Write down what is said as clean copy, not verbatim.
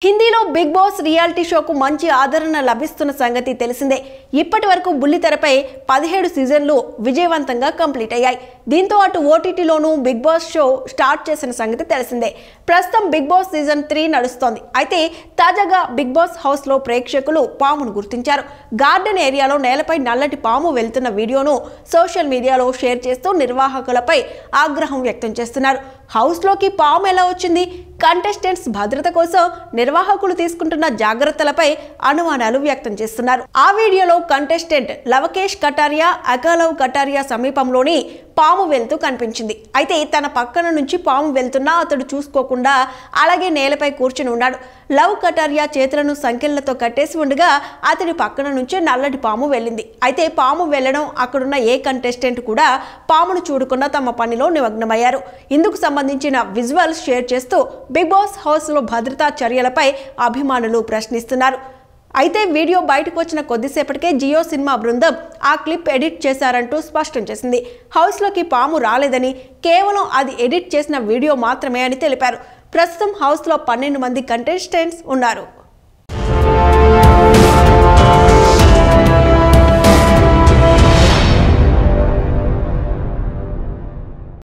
హిందీలో big boss reality షోకు మంచి ఆదరణ లభిస్తున్న సంగతి తెలిసిందే. ఇప్పటి వరకు బుల్లితెరపై 17 సీజన్లు విజయవంతంగా కంప్లీట్ అయ్యాయి. దీంతో అటు ఓటీటీలోనూ బిగ్ బాస్ షో స్టార్ట్ చేసిన సంగతి తెలిసిందే. ప్రస్తుతం బిగ్ బాస్ సీజన్ 3 నడుస్తోంది. అయితే తాజాగా బిగ్ బాస్ హౌస్లో ప్రేక్షకులు పామును గుర్తించారు. గార్డెన్ ఏరియాలో నేలపై నల్లటి పాము వెళ్తున్న వీడియోను సోషల్ మీడియాలో షేర్ చేస్తూ నిర్వాహకులపై ఆగ్రహం వ్యక్తం చేస్తున్నారు. హౌస్లోకి పాము ఎలా వచ్చింది? కంటెస్టెంట్స్ భద్రత కోసం నిర్వాహకులు తీసుకుంటున్న జాగ్రత్తలపై అనుమానాలు వ్యక్తం చేస్తున్నారు. ఆ వీడియోలో కంటెస్టెంట్ లవకేష్ కటారియా అకాలవ్ కటారియా సమీపంలోని పాము వెళ్తూ కనిపించింది. అయితే తన పక్కన నుంచి పాము వెళ్తున్నా అతడు చూసుకోకుండా అలాగే నేలపై కూర్చుని ఉన్నాడు. లవ్ కటారియా చేతులను సంకెళ్లతో కట్టేసి ఉండగా అతడి పక్కన నుంచి నల్లటి పాము వెళ్ళింది. అయితే పాము వెళ్లడం అక్కడున్న ఏ కంటెస్టెంట్ కూడా పామును చూడకుండా తమ పనిలో నిమగ్నమయ్యారు. ఇందుకు సంబంధించిన విజువల్స్ షేర్ చేస్తూ బిగ్ బాస్ హౌస్లో భద్రతా చర్యలపై అభిమానులు ప్రశ్నిస్తున్నారు. అయితే వీడియో బయటకు వచ్చిన కొద్దిసేపటికే జియో సినిమా బృందం ఆ క్లిప్ ఎడిట్ చేశారంటూ స్పష్టం చేసింది. హౌస్లోకి పాము రాలేదని, కేవలం అది ఎడిట్ చేసిన వీడియో మాత్రమే అని తెలిపారు. ప్రస్తుతం హౌస్లో 12 మంది కంటెస్టెంట్స్ ఉన్నారు.